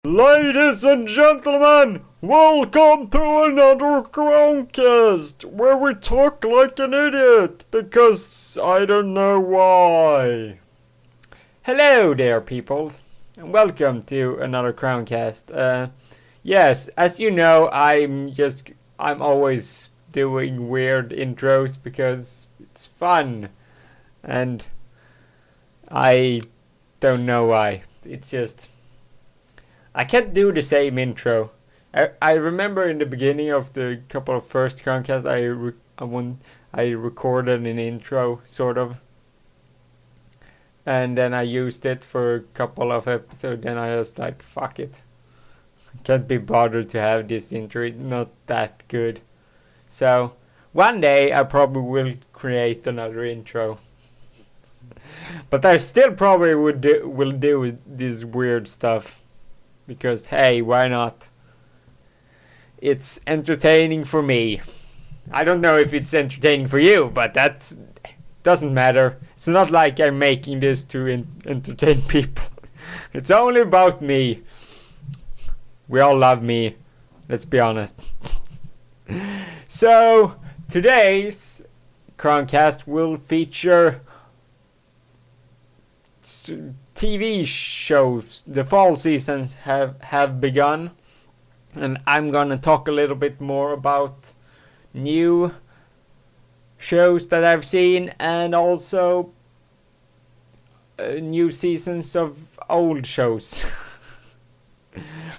Ladies and gentlemen, welcome to another Chromecast, where we talk like an idiot, because I don't know why. Hello there, people, and welcome to another Chromecast. Yes, as you know, I'm always doing weird intros because it's fun, and I don't know why. It's just I can't do the same intro. I remember in the beginning of the couple of first Chromecast I recorded an intro sort of, and then I used it for a couple of episodes. Then I was like, fuck it, I can't be bothered to have this intro. It's not that good. So one day I probably will create another intro. But I still probably will do this weird stuff. Because, hey, why not? It's entertaining for me. I don't know if it's entertaining for you, but that doesn't matter. It's not like I'm making this to entertain people. It's only about me. We all love me. Let's be honest. So, today's Chromecast will feature TV shows. The fall seasons have begun, and I'm gonna talk a little bit more about new shows that I've seen, and also new seasons of old shows.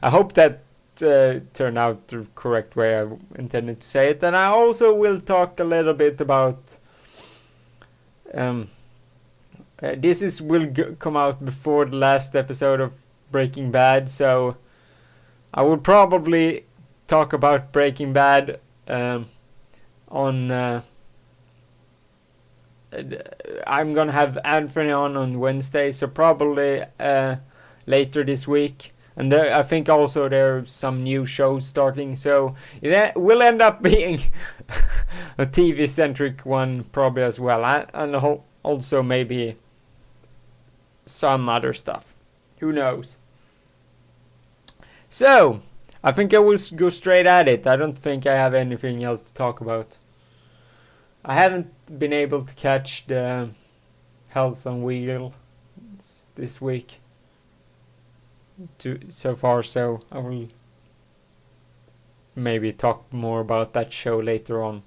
I hope that turned out the correct way I intended to say it. And I also will talk a little bit about this will come out before the last episode of Breaking Bad, so I will probably talk about Breaking Bad on. I'm gonna have Anthony on Wednesday, so probably later this week. And I think also there are some new shows starting, so it will end up being a TV-centric one probably as well, and also maybe some other stuff. Who knows? So, I think I will go straight at it. I don't think I have anything else to talk about. I haven't been able to catch the Hells on Wheels this week so far, so I will maybe talk more about that show later on.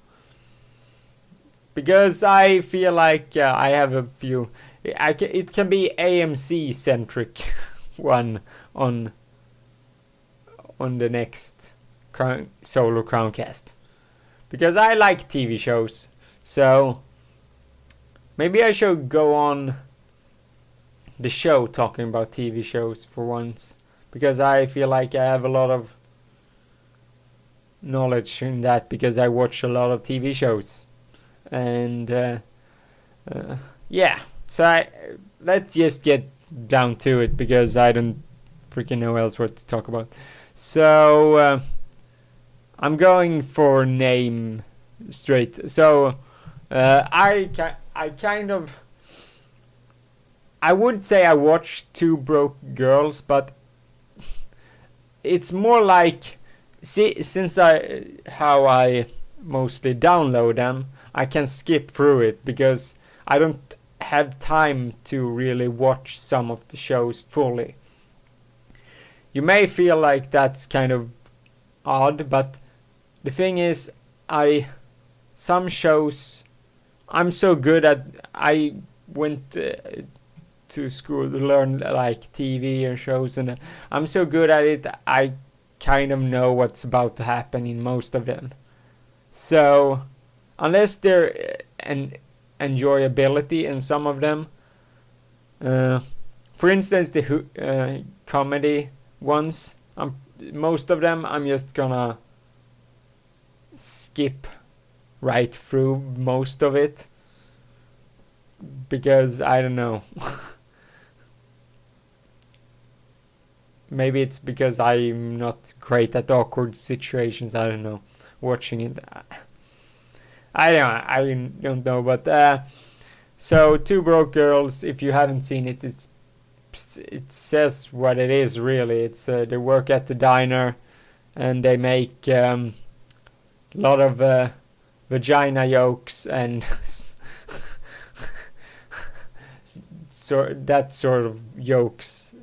Because I feel like I have a few. It can be AMC centric one on the next solo Crowncast, because I like TV shows. So maybe I should go on the show talking about TV shows for once, because I feel like I have a lot of knowledge in that, because I watch a lot of TV shows. And yeah, so let's just get down to it, because I don't freaking know else what to talk about. So I'm going for name straight. So I would say I watched Two Broke Girls, but it's more like, since how I mostly download them, I can skip through it because I don't have time to really watch some of the shows fully. You may feel like that's kind of odd, but the thing is, some shows I'm so good at. I went to school to learn like TV and shows, and I'm so good at it, I kind of know what's about to happen in most of them. So unless there an enjoyability in some of them, for instance the comedy ones, most of them I'm just gonna skip right through most of it, because I don't know. Maybe it's because I'm not great at awkward situations. I don't know. Watching it, I don't know. But so Two Broke Girls. If you haven't seen it, it's it says what it is really. It's they work at the diner, and they make a lot of vagina jokes and so that sort of jokes.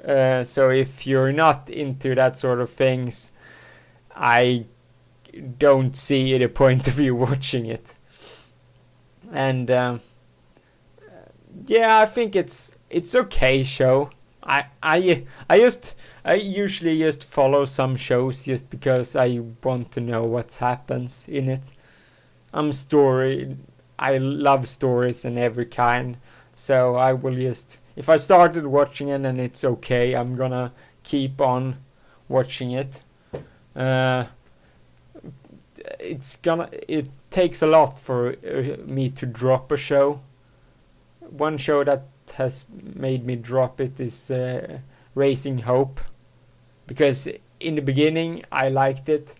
So if you're not into that sort of things, I don't see the point of you watching it. And yeah, I think it's okay show. I usually just follow some shows just because I want to know what happens in it. I love stories and every kind, so I will just, if I started watching it and it's okay, I'm gonna keep on watching it. It takes a lot for me to drop a show. One show that has made me drop it is Raising Hope, because in the beginning I liked it,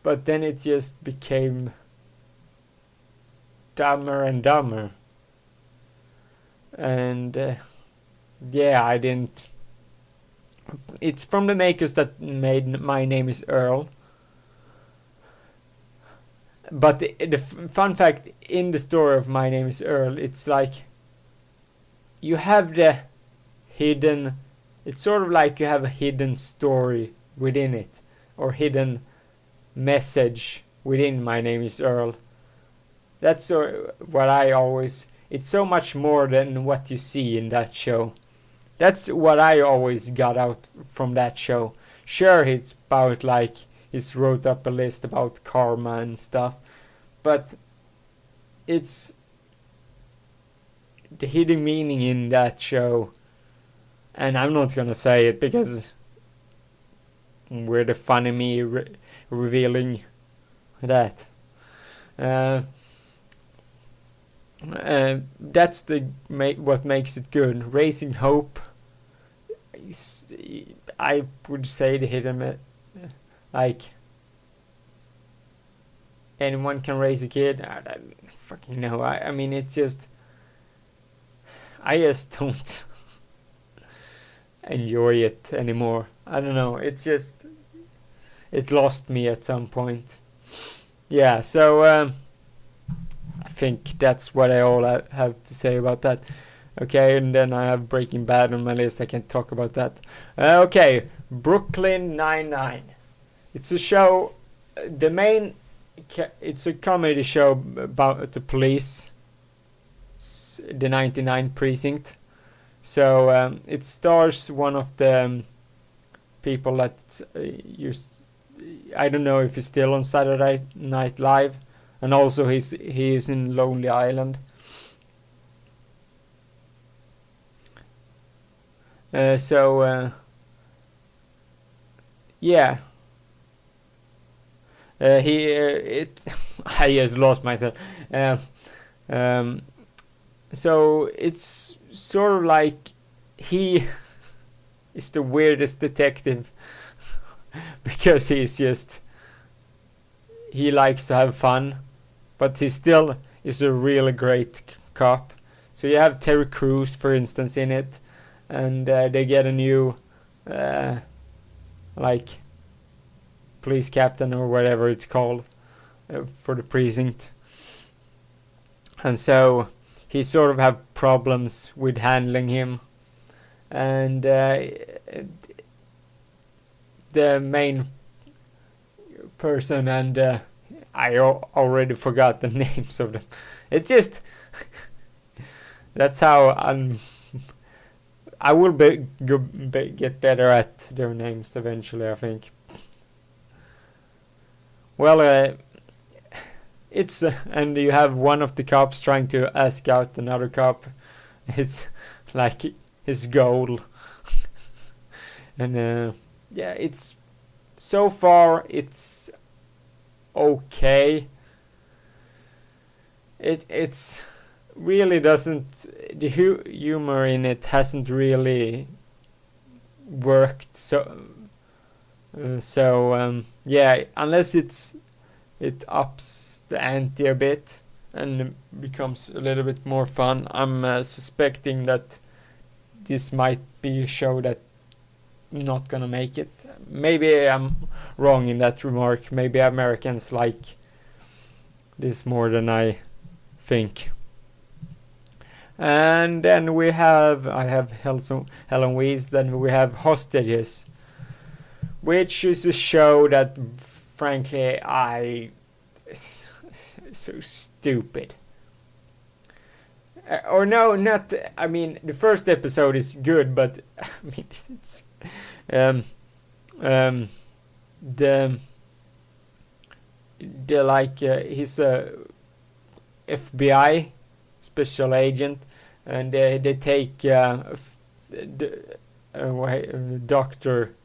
but then it just became dumber and dumber, and yeah, I didn't. It's from the makers that made My Name is Earl. But the fun fact in the story of My Name is Earl, it's like you have the hidden, it's sort of like you have a hidden story within it, or hidden message within My Name is Earl. That's what I always, it's so much more than what you see in that show. That's what I always got out from that show. Sure, it's about like, he's wrote up a list about karma and stuff, but it's the hidden meaning in that show, and I'm not gonna say it because we're the funny me revealing that. That's what makes it good. Raising Hope, I would say the hidden, like anyone can raise a kid. I don't fucking know. I mean, it's just, I just don't enjoy it anymore. I don't know. It's just, it lost me at some point. Yeah, so I think that's what I all have to say about that. Okay, and then I have Breaking Bad on my list. I can talk about that. Okay, Brooklyn Nine-Nine. It's a show. It's a comedy show about the police, the 99 precinct. So it stars one of the people that I don't know if he's still on Saturday Night Live, and also he is in Lonely Island. Yeah. I just lost myself. So it's sort of like he is the weirdest detective because he likes to have fun, but he still is a really great cop. So you have Terry Crews, for instance, in it, and they get a new like police captain or whatever it's called for the precinct, and so he sort of have problems with handling him, and the main person, and I already forgot the names of them. It's just that's how I will get better at their names eventually, I think. Well, it's and you have one of the cops trying to ask out another cop. It's like his goal, and yeah, it's so far it's okay. It's really doesn't, the humor in it hasn't really worked yeah, unless it ups the ante a bit and becomes a little bit more fun. I'm suspecting that this might be a show that not gonna make it. Maybe I'm wrong in that remark. Maybe Americans like this more than I think. And then I have Helen Weiss. Then we have Hostages, which is a show that, frankly, so stupid. Or no, not. I mean, the first episode is good, but I mean, it's the like he's a FBI special agent, and they take the doctor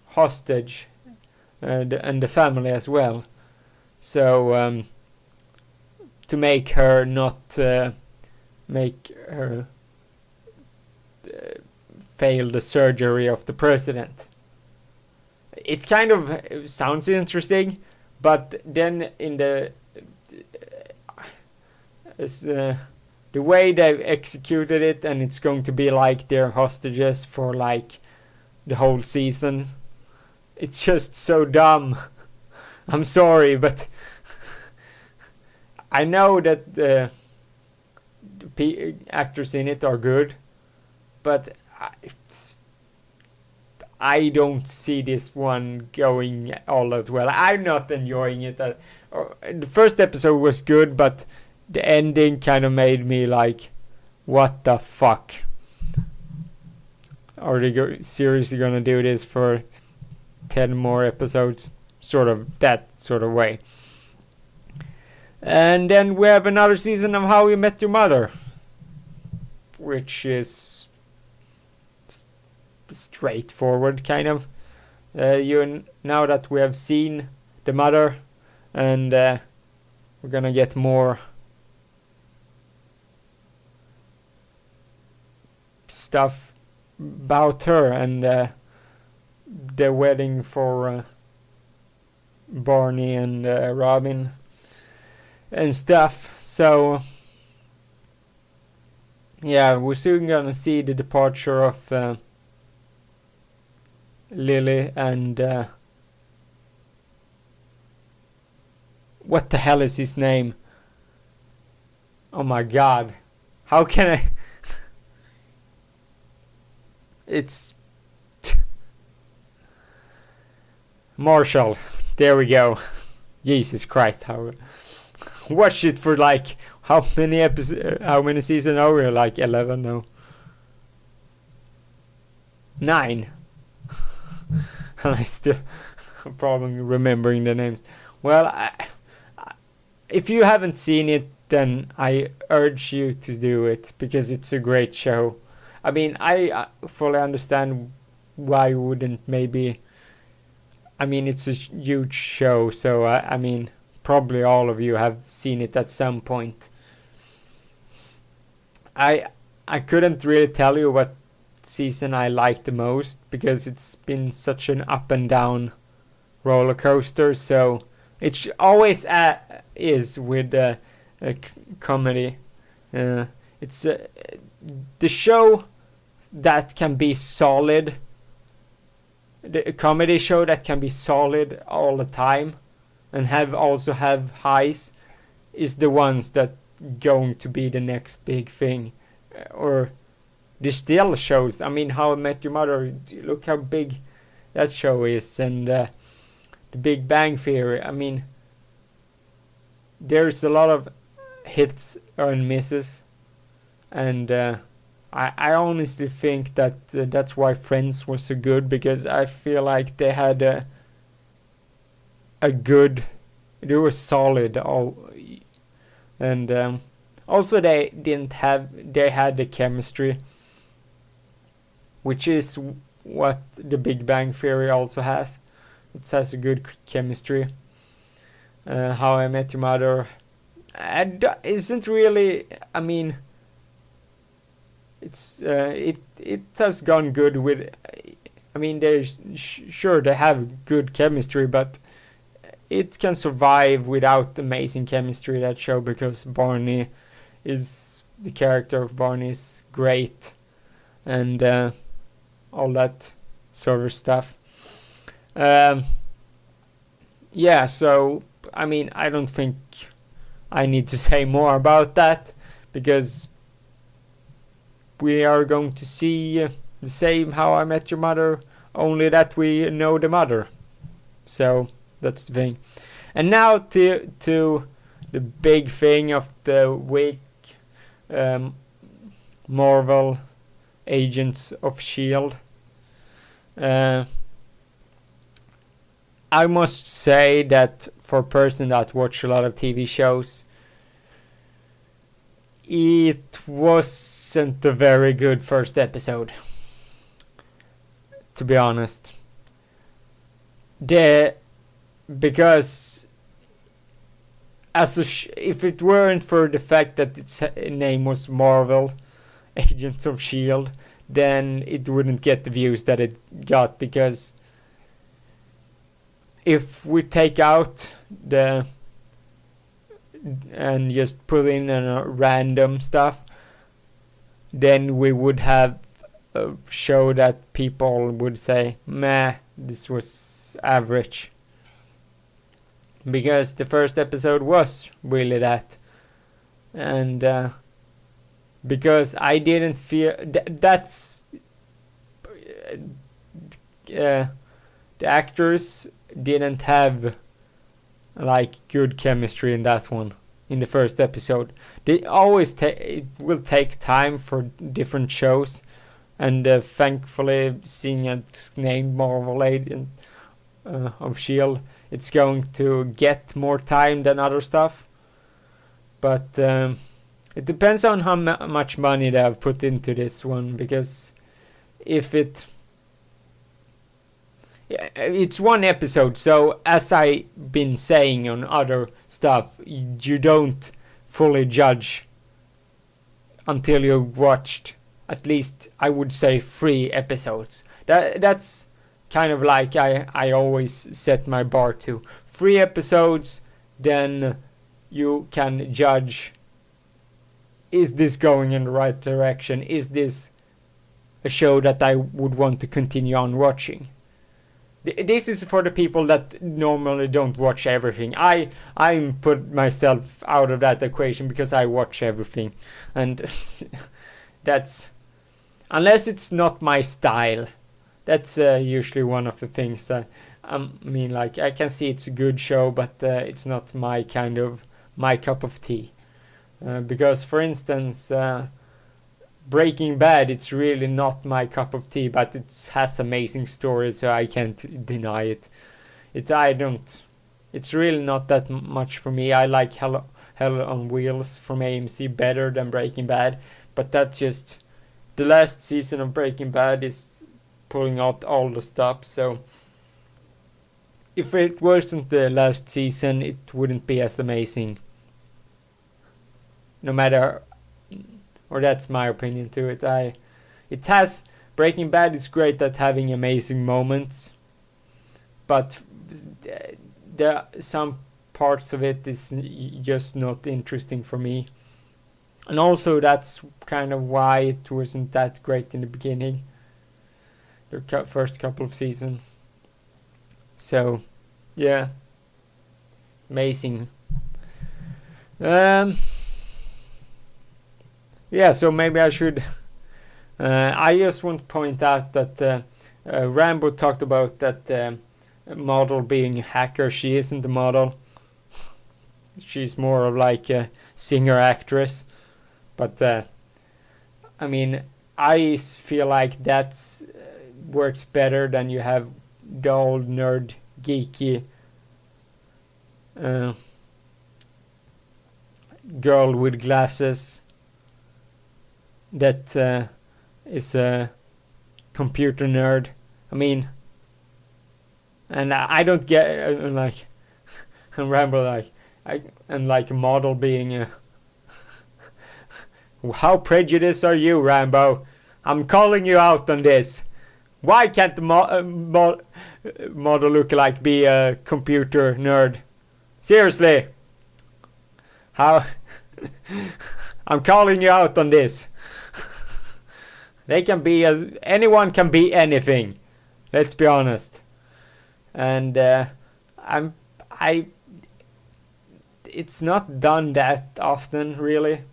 hostage, and the family as well. So to make her not make her fail the surgery of the president. It kind of sounds interesting, but then in the way they've executed it, and it's going to be like they're hostages for like the whole season. It's just so dumb. I'm sorry, but I know that the actors in it are good, but I don't see this one going all that well. I'm not enjoying it. The first episode was good, but the ending kind of made me like, what the fuck? Are they seriously gonna do this for 10 more episodes? Sort of that sort of way. And then we have another season of How You Met Your Mother, which is straightforward, kind of. Now that we have seen the mother, and we're gonna get more stuff about her, and the wedding for Barney and Robin and stuff. So yeah, we're soon gonna see the departure of Lily and what the hell is his name? Oh my god, how can I it's Marshall. There we go. Jesus Christ, how watched it for like how many episodes, how many seasons are we? Like 11? No, 9. And I still have a problem remembering the names. Well, if you haven't seen it, then I urge you to do it, because it's a great show. I mean, I fully understand why wouldn't maybe. I mean, it's a huge show, so I mean, probably all of you have seen it at some point. I couldn't really tell you what season I liked the most, because it's been such an up and down roller coaster. So it always is with a comedy. It's the show that can be solid. The comedy show that can be solid all the time and also have highs is the ones that going to be the next big thing. Or the still shows. I mean, How I Met Your Mother, look how big that show is, and The Big Bang Theory. I mean, there's a lot of hits and misses, and I honestly think that that's why Friends was so good, because I feel like they had a good, they were solid all, and also they had the chemistry, which is what The Big Bang Theory also has. It has a good chemistry. How I Met Your Mother isn't really. I mean, it has gone good with. I mean, there's sure they have good chemistry, but it can survive without amazing chemistry, that show, because the character of Barney is great. and all that sort of stuff. Yeah, so I mean, I don't think I need to say more about that, because we are going to see the same How I Met Your Mother, only that we know the mother. So that's the thing. And now to the big thing of the week, Marvel Agents of S.H.I.E.L.D. I must say that for a person that watched a lot of TV shows, it wasn't a very good first episode, to be honest. Because if it weren't for the fact that its name was Marvel Agents of S.H.I.E.L.D., then it wouldn't get the views that it got, because if we take out the and just put in random stuff, then we would have a show that people would say, meh, this was average. Because the first episode was really that. And because I didn't feel that's the actors didn't have like good chemistry in that one, in the first episode. They always it will take time for different shows, and thankfully seeing it named Marvel Agent of S.H.I.E.L.D., it's going to get more time than other stuff. But it depends on how much money they have put into this one, because if it's one episode, so as I've been saying on other stuff, you don't fully judge until you've watched at least, I would say, 3 episodes. That's kind of like I always set my bar to. 3 episodes, then you can judge, is this going in the right direction? Is this a show that I would want to continue on watching? This is for the people that normally don't watch everything. I'm put myself out of that equation because I watch everything, and that's, unless it's not my style, that's usually one of the things that I mean, like, I can see it's a good show, but it's not my cup of tea. Because, for instance, Breaking Bad, it's really not my cup of tea, but it has amazing stories, so I can't deny it. It's really not that much for me. I like Hell on Wheels from AMC better than Breaking Bad, but that's just, the last season of Breaking Bad is pulling out all the stops, so if it wasn't the last season, it wouldn't be as amazing. No matter, or that's my opinion to it. It has, Breaking Bad is great at having amazing moments, but some parts of it is just not interesting for me. And also that's kind of why it wasn't that great in the beginning, the first couple of seasons. So, yeah, amazing. Yeah, so maybe I should. I just want to point out that Rambo talked about that model being a hacker. She isn't a model. She's more of like a singer-actress. But, I mean, I feel like that works better than you have the old nerd, geeky girl with glasses that is a computer nerd. I mean, and I don't get like and Rambo like a model being a. How prejudiced are you, Rambo? I'm calling you out on this. Why can't the model lookalike be a computer nerd? Seriously. How? I'm calling you out on this. They can be anyone can be anything. Let's be honest. And I'm I. It's not done that often, really,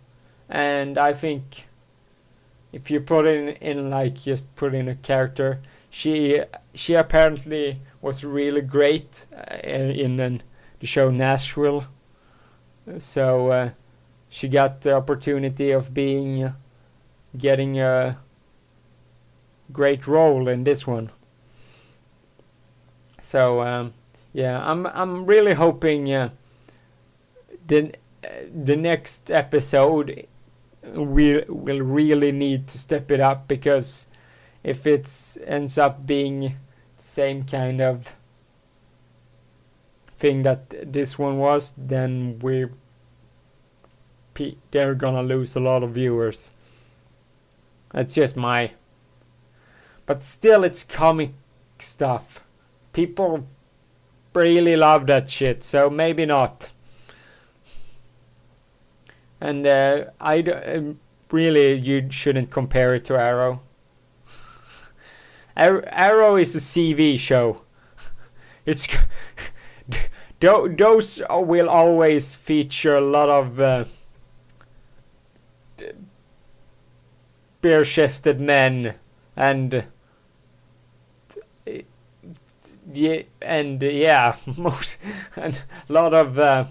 and I think if you put in like just put in a character, she apparently was really great in the show Nashville. So she got the opportunity of getting a great role in this one. So yeah, I'm really hoping the next episode will really need to step it up, because if it ends up being same kind of thing that this one was, then they're gonna lose a lot of viewers. That's just my. But still, it's comic stuff. People really love that shit, so maybe not. And really, you shouldn't compare it to Arrow. Arrow is a CV show. It's those will always feature a lot of bare-chested men and most and a lot of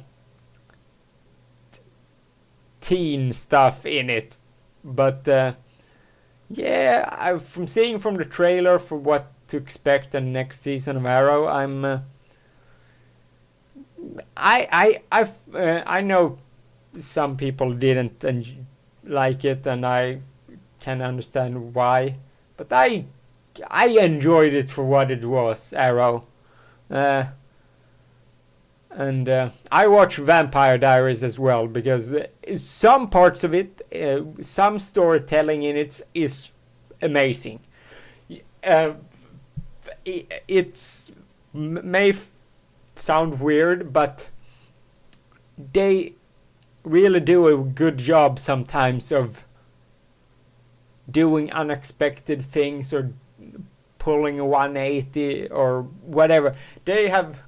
teen stuff in it, but from seeing from the trailer for what to expect in the next season of Arrow, I know some people didn't like it, and I can understand why, but I enjoyed it for what it was, Arrow. And I watch Vampire Diaries as well, because some parts of it, some storytelling in it is amazing. It's may sound weird, but they really do a good job sometimes of doing unexpected things or pulling a 180 or whatever. They have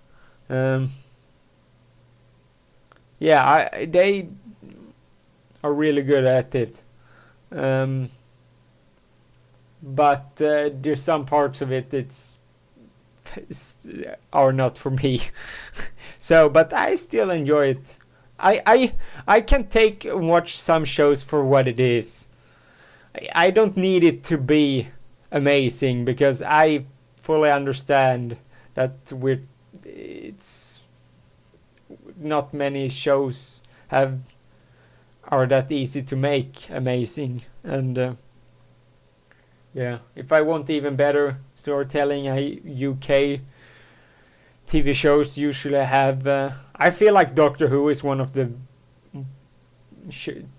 they are really good at it. But there's some parts of it are not for me. So, but I still enjoy it. I can take and watch some shows for what it is. I don't need it to be amazing, because I fully understand that it's not many shows are that easy to make amazing. And if I want even better storytelling, UK TV shows usually have I feel like Doctor Who is one of the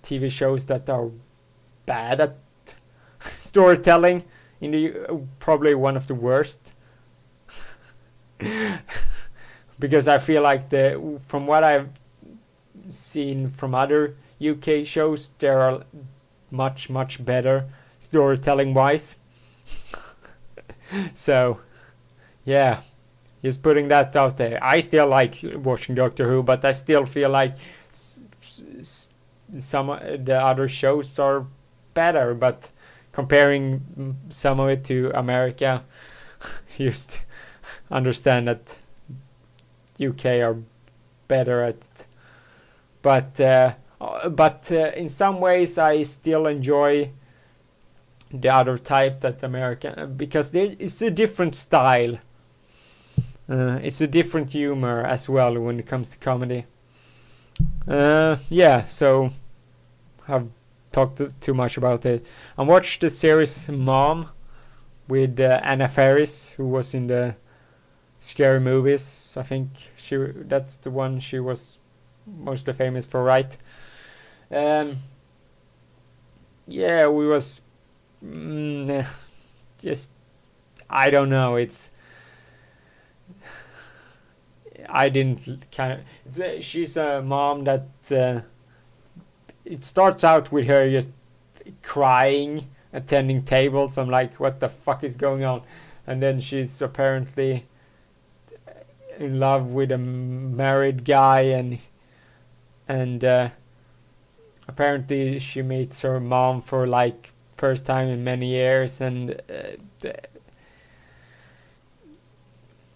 TV shows that are bad at storytelling, probably one of the worst. Because I feel like from what I've seen from other UK shows, there are much better storytelling wise. So yeah, just putting that out there. I still like watching Doctor Who, but I still feel like some of the other shows are better. But comparing some of it to America, just understand that UK are better at it. But in some ways I still enjoy the other type, that American, because it's a different style. It's a different humor as well when it comes to comedy. So I've talked too much about it. I watched the series Mom with Anna Faris, who was in the Scary Movies. I think that's the one she was mostly famous for, right? We was just, I don't know. I didn't she's a mom that it starts out with her just crying attending tables. I'm like, what the fuck is going on? And then she's apparently in love with a married guy, and apparently she meets her mom for like first time in many years, and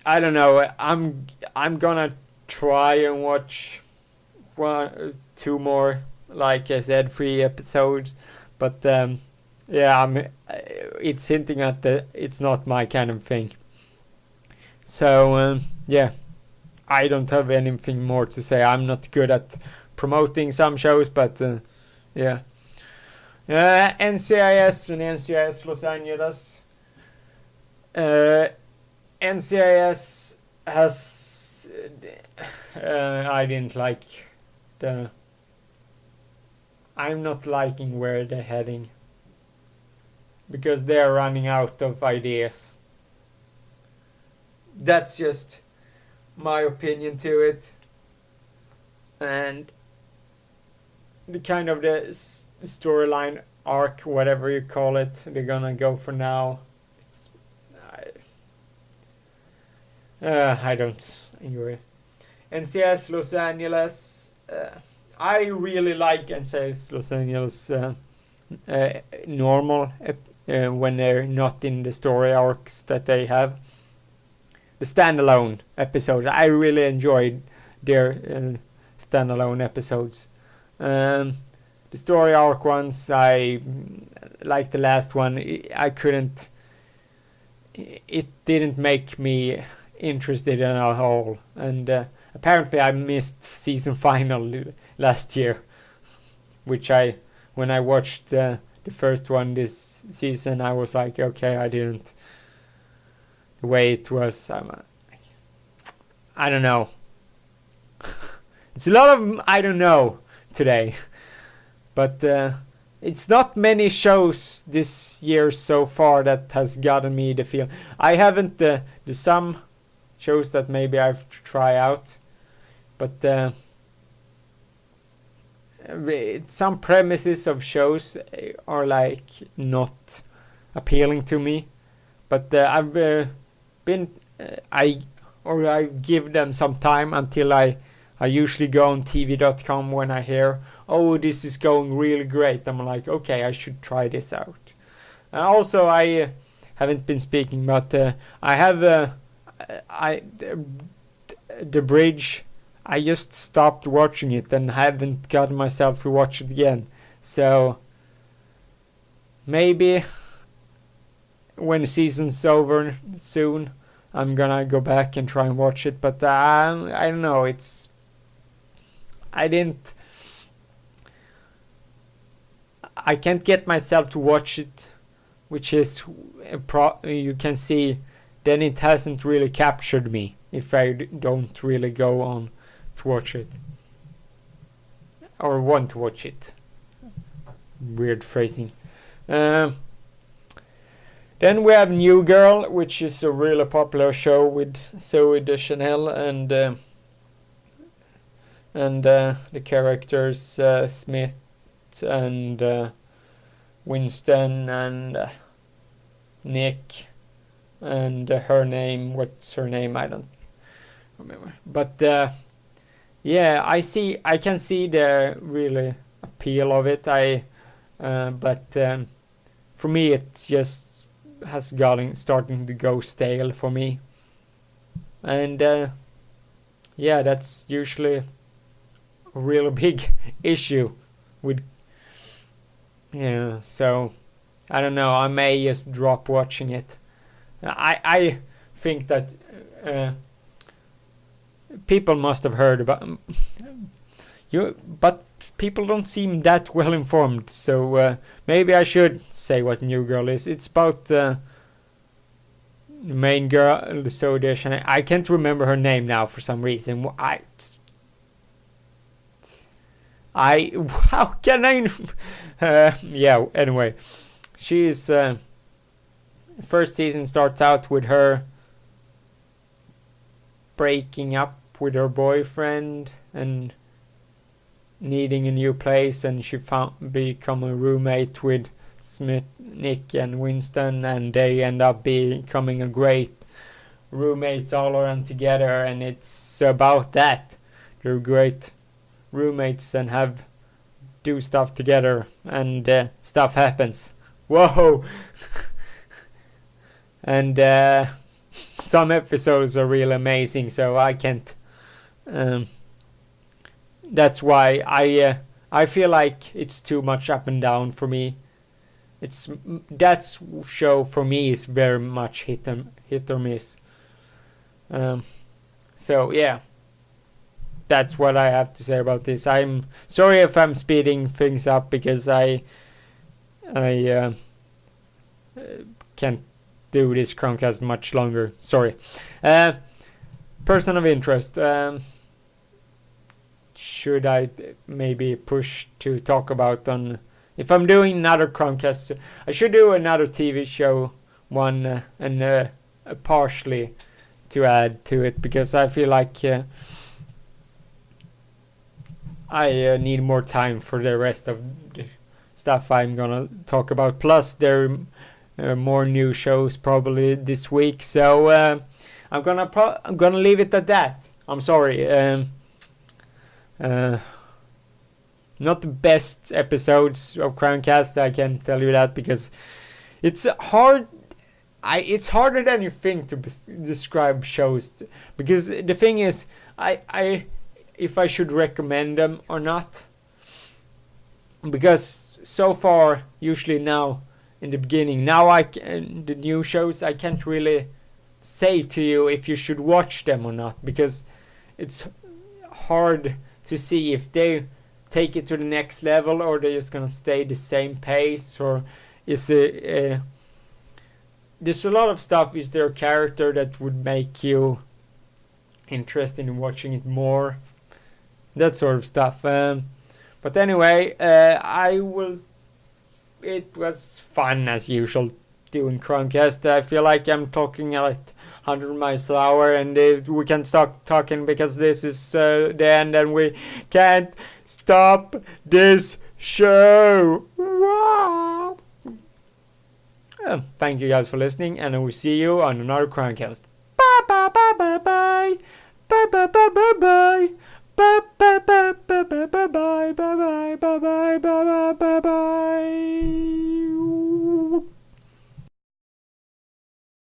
I don't know. I'm gonna try and watch two more, like I said, 3 episodes, but yeah, it's hinting at that it's not my kind of thing. So yeah, I don't have anything more to say. I'm not good at promoting some shows, but yeah. NCIS and NCIS Los Angeles. NCIS has I didn't like the. I'm not liking where they're heading because they're running out of ideas. That's just my opinion to it, and the kind of the storyline arc, whatever you call it, they're gonna go for now. I don't enjoy it. NCS Los Angeles. I really like NCS Los Angeles normal when they're not in the story arcs that they have. The standalone episodes, I really enjoyed their standalone episodes. The story arc ones, I like the last one. I couldn't. It didn't make me interested in at all, and apparently I missed season final last year, which when I watched the first one this season, I was like, okay, I didn't. The way it was, I don't know. It's a lot of I don't know today, but it's not many shows this year so far that has gotten me the feel. I haven't there's some shows that maybe I've try out, but some premises of shows are like not appealing to me. But I've been I give them some time until I usually go on TV.com when I hear, oh, this is going really great. I'm like, okay, I should try this out. And also, I haven't been speaking, but I have the Bridge. I just stopped watching it and haven't gotten myself to watch it again. So maybe when the season's over soon, I'm gonna go back and try and watch it. But I don't know. I can't get myself to watch it, which is you can see. Then it hasn't really captured me if I don't really go on to watch it or want to watch it. Weird phrasing. Then we have New Girl, which is a really popular show with Zoe Deschanel and the characters Smith and Winston and Nick and her name. What's her name? I don't remember. But yeah, I can see the really appeal of it. But for me, it just has starting to go stale for me, and yeah, that's usually a really big issue with. Yeah, so I don't know. I may just drop watching it. I think that people must have heard about you, but people don't seem that well informed. So maybe I should say what New Girl is. It's about the main girl, the Zoe Deschanel. I can't remember her name now for some reason. How can I? Yeah. Anyway, she's. First season starts out with her breaking up with her boyfriend and needing a new place, and she become a roommate with Smith, Nick, and Winston, and they end up becoming a great roommates all around together, and it's about that. They're great roommates and do stuff together, and stuff happens. Whoa! And some episodes are really amazing, so I can't. That's why I feel like it's too much up and down for me. That show for me is very much hit or miss. So yeah, that's what I have to say about this. I'm sorry if I'm speeding things up because I can't do this Chromecast much longer. Sorry. Person of interest. Should I maybe push to talk about on if I'm doing another Chromecast? I should do another TV show one and partially to add to it because I feel like I need more time for the rest of the stuff I'm gonna talk about. Plus, there are more new shows probably this week, so I'm gonna leave it at that. I'm sorry. Not the best episodes of Crowncast, I can tell you that, because it's hard. It's harder than you think to describe shows, because the thing is, if I should recommend them or not, because so far, usually now in the beginning, now the new shows I can't really say to you if you should watch them or not, because it's hard to see if they take it to the next level or they're just gonna stay the same pace, or is it there's a lot of stuff. Is there a character that would make you interested in watching it more, that sort of stuff. But anyway, it was fun as usual doing Chromecast. I feel like I'm talking at 100 miles an hour, and we can't stop talking because this is the end, and we can't stop this show. Wow. Thank you guys for listening, and I will see you on another Chromecast. Bye bye bye bye bye bye bye bye bye bye bye bye.